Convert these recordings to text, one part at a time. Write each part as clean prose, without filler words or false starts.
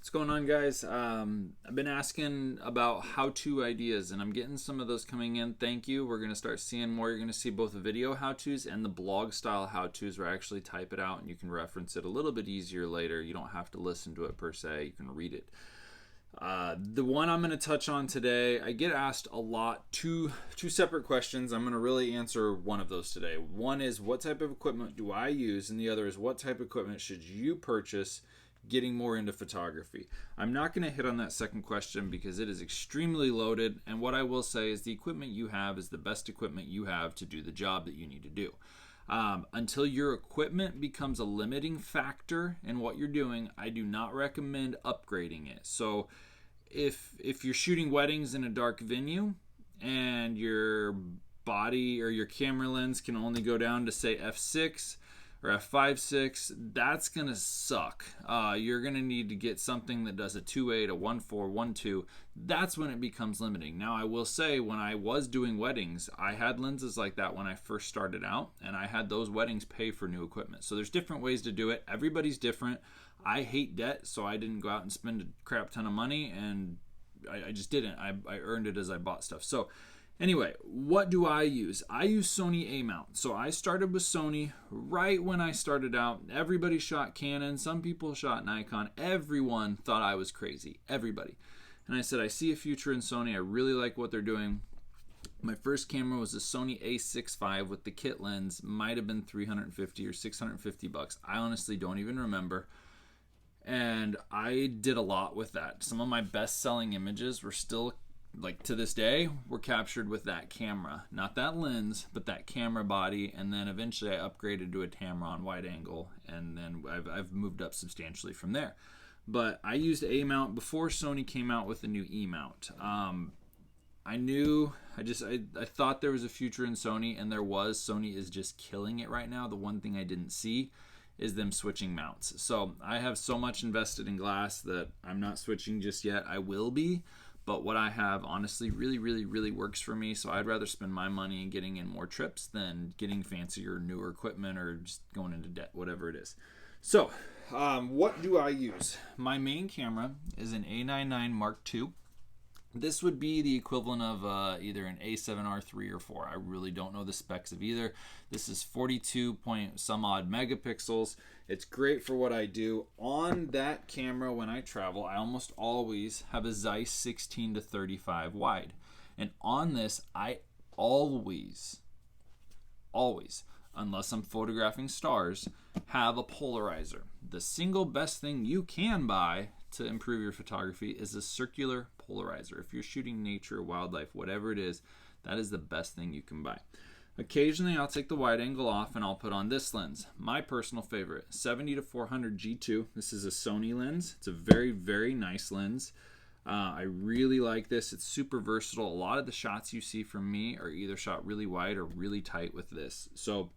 What's going on, guys? I've been asking about how-to ideas, and I'm getting some of those coming in. Thank you. We're going to start seeing more. You're going to see both the video how-tos and the blog-style how-tos where I actually type it out, and you can reference it a little bit easier later. You don't have to listen to it per se. You can read it. The one I'm going to touch on today, I get asked a lot, two separate questions. I'm going to really answer one of those today. One is, what type of equipment do I use? And the other is, what type of equipment should you purchase getting more into photography? I'm not going to hit on that second question because it is extremely loaded, and what I will say is the equipment you have is the best equipment you have to do the job that you need to do. Until your equipment becomes a limiting factor in what you're doing, I do not recommend upgrading it. So if you're shooting weddings in a dark venue and your body or your camera lens can only go down to say f6 or f5.6, that's gonna suck. You're gonna need to get something that does a 2.8, a 1.4, 1.2. That's when it becomes limiting. Now, I will say, when I was doing weddings, I had lenses like that when I first started out, and I had those weddings pay for new equipment. So there's different ways to do it. Everybody's different. I hate debt, so I didn't go out and spend a crap ton of money, and I just didn't. I earned it as I bought stuff. So anyway, what do I use? I use Sony A-mount. So I started with Sony right when I started out. Everybody shot Canon. Some people shot Nikon. Everyone thought I was crazy. Everybody. And I said, I see a future in Sony. I really like what they're doing. My first camera was a Sony A6 V with the kit lens. Might have been $350 or $650. I honestly don't even remember. And I did a lot with that. Some of my best-selling images were still, like to this day, were captured with that camera. Not that lens, but that camera body. And then eventually I upgraded to a Tamron wide angle, and then I've moved up substantially from there. But I used A-mount before Sony came out with the new E-mount. I thought there was a future in Sony, and there was. Sony is just killing it right now. The one thing I didn't see is them switching mounts. So I have so much invested in glass that I'm not switching just yet. I will be. But what I have honestly really works for me. So I'd rather spend my money in getting in more trips than getting fancier, newer equipment or just going into debt, whatever it is. So what do I use? My main camera is an A99 Mark II. This would be the equivalent of either an A7R III or 4. I really don't know the specs of either. This is 42 point some odd megapixels. It's great for what I do. On that camera, when I travel, I almost always have a Zeiss 16-35 wide. And on this, I always, unless I'm photographing stars, have a polarizer. The single best thing you can buy to improve your photography is a circular polarizer. If you're shooting nature, wildlife, whatever it is, that is the best thing you can buy. Occasionally I'll take the wide angle off and I'll put on this lens. My personal favorite, 70-400 G2. This is a Sony lens. It's a very nice lens. I really like this. It's super versatile. A lot of the shots you see from me are either shot really wide or really tight with this. So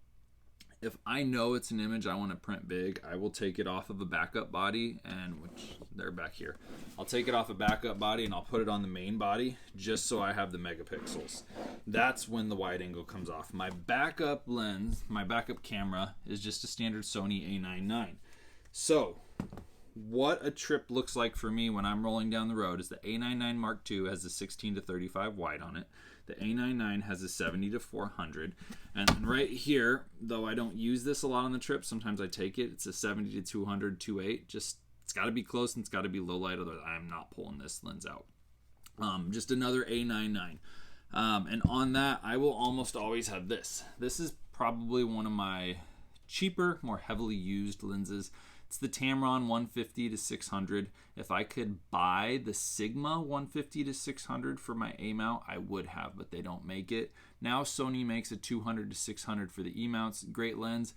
if I know it's an image I want to print big, I will take it off of a backup body, and which they're back here. I'll take it off a backup body and I'll put it on the main body just so I have the megapixels. That's when the wide angle comes off. My backup lens, my backup camera is just a standard Sony A99. So what a trip looks like for me when I'm rolling down the road is the A99 Mark II has a 16-35 wide on it. The A99 has a 70-400, and right here, though I don't use this a lot on the trip, sometimes I take it. It's a 70-200 2.8. Just it's got to be close and it's got to be low light, otherwise I'm not pulling this lens out. Just another A99, and on that I will almost always have this. This is probably one of my cheaper, more heavily used lenses. It's the Tamron 150-600. If I could buy the Sigma 150-600 for my A-mount, I would have, but they don't make it. Now Sony makes a 200-600 for the E-mounts. Great lens.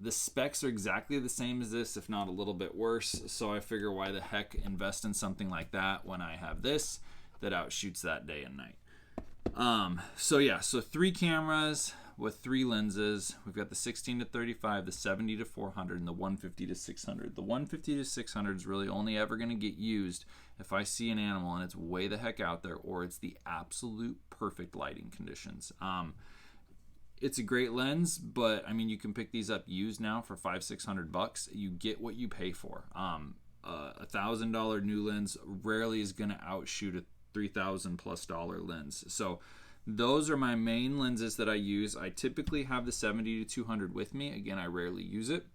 The specs are exactly the same as this, if not a little bit worse. So I figure why the heck invest in something like that when I have this that outshoots that day and night. So 3 cameras with 3 lenses. We've got the 16-35, the 70-400, and the 150-600. The 150-600 is really only ever going to get used if I see an animal and it's way the heck out there, or it's the absolute perfect lighting conditions. It's a great lens, but I mean, you can pick these up used now for $500-600. You get what you pay for. $1,000 new lens rarely is going to outshoot a $3,000+ lens. So those are my main lenses that I use. I typically have the 70-200 with me. Again, I rarely use it.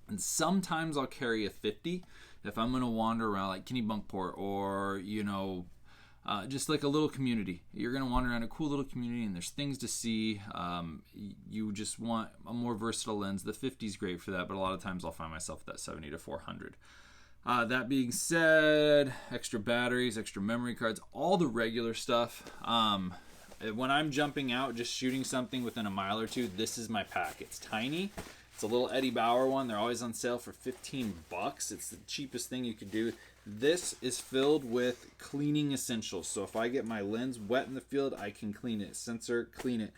And sometimes I'll carry a 50 if I'm going to wander around like Kennebunkport or, just like a little community. You're going to wander around a cool little community and there's things to see. You just want a more versatile lens. The 50 is great for that, but a lot of times I'll find myself at that 70-400. That being said, extra batteries, extra memory cards, all the regular stuff. When I'm jumping out, just shooting something within a mile or two, this is my pack. It's tiny. It's a little Eddie Bauer one. They're always on sale for $15. It's the cheapest thing you could do. This is filled with cleaning essentials. So if I get my lens wet in the field, I can clean it. Sensor, clean it.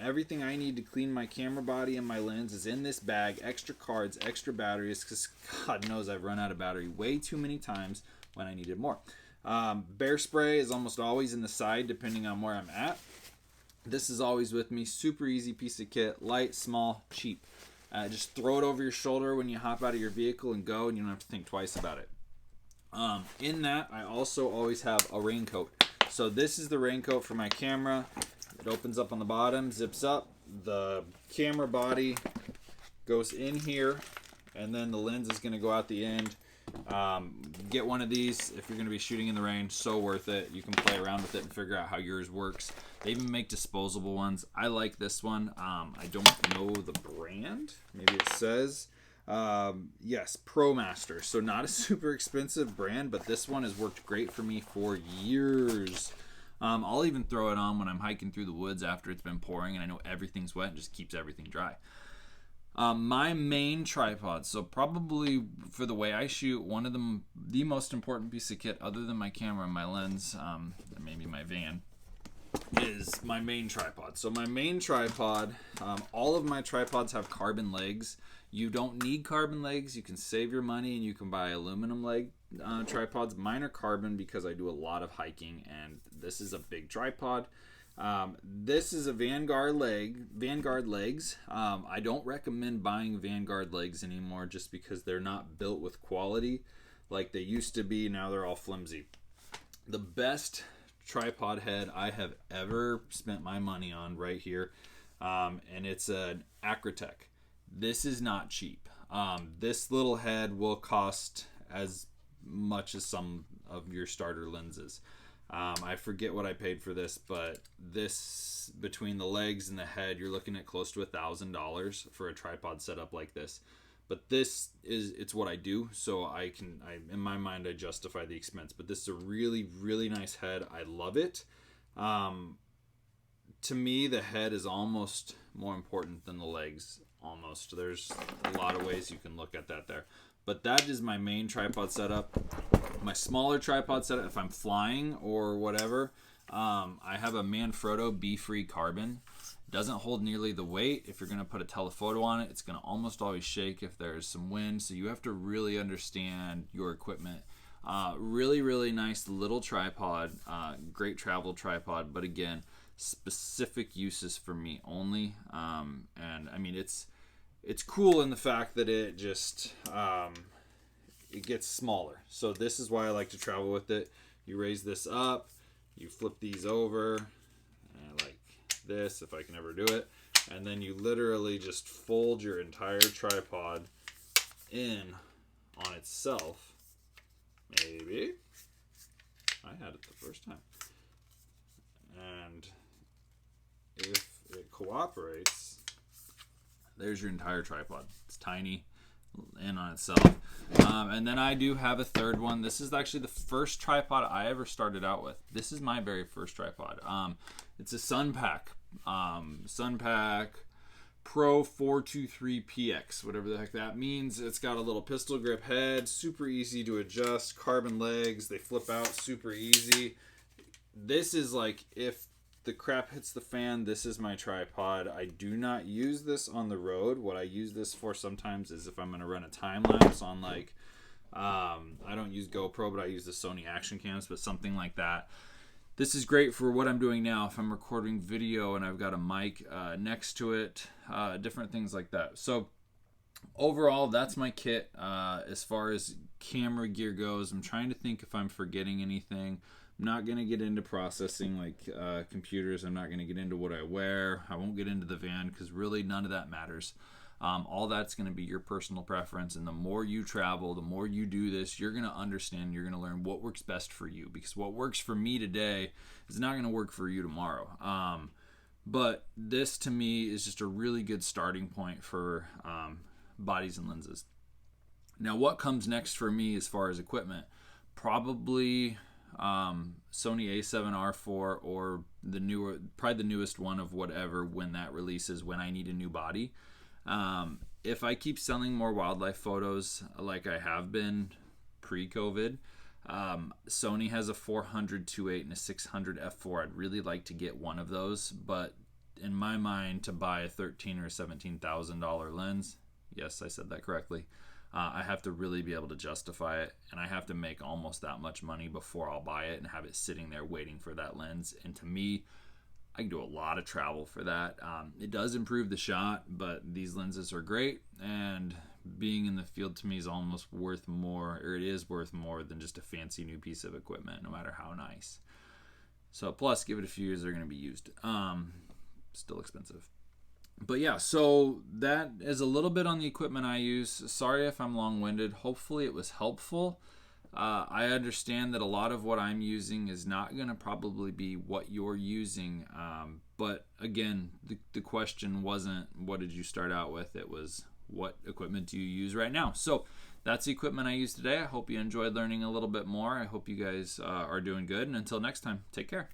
Everything I need to clean my camera body and my lens is in this bag. Extra cards, extra batteries, because God knows I've run out of battery way too many times when I needed more. Bear spray is almost always in the side depending on where I'm at. This is always with me. Super easy piece of kit. Light, small, cheap. Just throw it over your shoulder when you hop out of your vehicle and go, and you don't have to think twice about it. In that, I also always have a raincoat. So this is the raincoat for my camera. It opens up on the bottom, zips up. The camera body goes in here, and then the lens is going to go out the end. Get one of these if you're going to be shooting in the rain. So worth it. You can play around with it and figure out how yours works. They even make disposable ones. I like this one. I don't know the brand. Maybe it says. Yes, ProMaster. So not a super expensive brand, but this one has worked great for me for years. I'll even throw it on when I'm hiking through the woods after it's been pouring and I know everything's wet and just keeps everything dry. My main tripod, so probably for the way I shoot, one of the most important piece of kit other than my camera and my lens, and maybe my van, is my main tripod. So my main tripod, all of my tripods have carbon legs. You don't need carbon legs. You can save your money and you can buy aluminum leg tripods. Mine are carbon because I do a lot of hiking and this is a big tripod. This is a Vanguard legs. I don't recommend buying Vanguard legs anymore just because they're not built with quality like they used to be. Now they're all flimsy. The best tripod head I have ever spent my money on right here, and it's an Acrotech. This is not cheap. This little head will cost as much as some of your starter lenses. I forget what I paid for this, but this, between the legs and the head, you're looking at close to $1,000 for a tripod setup like this. But it's what I do, so in my mind, I justify the expense. But this is a really, really nice head. I love it. To me, the head is almost more important than the legs. Almost. There's a lot of ways you can look at that there. But that is my main tripod setup. My smaller tripod setup, if I'm flying or whatever, I have a Manfrotto Be-Free Carbon. Doesn't hold nearly the weight. If you're going to put a telephoto on it, it's going to almost always shake if there's some wind. So you have to really understand your equipment. Really, really nice little tripod. Great travel tripod. But again, specific uses for me only. And I mean, it's cool in the fact that it just it gets smaller. So this is why I like to travel with it. You raise this up, you flip these over, and like this, if I can ever do it, and then you literally just fold your entire tripod in on itself. Maybe I had it the first time, and if it cooperates, there's your entire tripod. It's tiny in on itself. And then I do have a third one. This is actually the first tripod I ever started out with. This is my very first tripod. It's a Sunpak. Sunpak Pro 423PX, whatever the heck that means. It's got a little pistol grip head, super easy to adjust, carbon legs, they flip out super easy. This is like, if the crap hits the fan, this is my tripod. I do not use this on the road. What I use this for sometimes is if I'm going to run a time lapse on like, I don't use GoPro, but I use the Sony action cams, but something like that. This is great for what I'm doing now. If I'm recording video and I've got a mic next to it, different things like that. So overall, that's my kit. As far as camera gear goes, I'm trying to think if I'm forgetting anything. I'm not going to get into processing like computers. I'm not going to get into what I wear. I won't get into the van because really none of that matters. All that's going to be your personal preference. And the more you travel, the more you do this, you're going to understand, you're going to learn what works best for you. Because what works for me today is not going to work for you tomorrow. But this to me is just a really good starting point for bodies and lenses. Now, what comes next for me as far as equipment? Probably Sony A7R4 or probably the newest one of whatever when that releases, when I need a new body. If I keep selling more wildlife photos like I have been pre-COVID, Sony has a 400 2.8 and a 600 f4. I'd really like to get one of those, but in my mind, to buy a $13,000 or $17,000 lens, yes, I said that correctly, I have to really be able to justify it, and I have to make almost that much money before I'll buy it and have it sitting there waiting for that lens. And to me, I can do a lot of travel for that. It does improve the shot, but these lenses are great, and being in the field to me is almost worth more, or it is worth more than just a fancy new piece of equipment, no matter how nice. So plus, give it a few years, they're going to be used. Still expensive. But yeah, so that is a little bit on the equipment I use. Sorry if I'm long-winded. Hopefully it was helpful. I understand that a lot of what I'm using is not going to probably be what you're using. But again, the question wasn't what did you start out with? It was what equipment do you use right now? So that's the equipment I use today. I hope you enjoyed learning a little bit more. I hope you guys are doing good. And until next time, take care.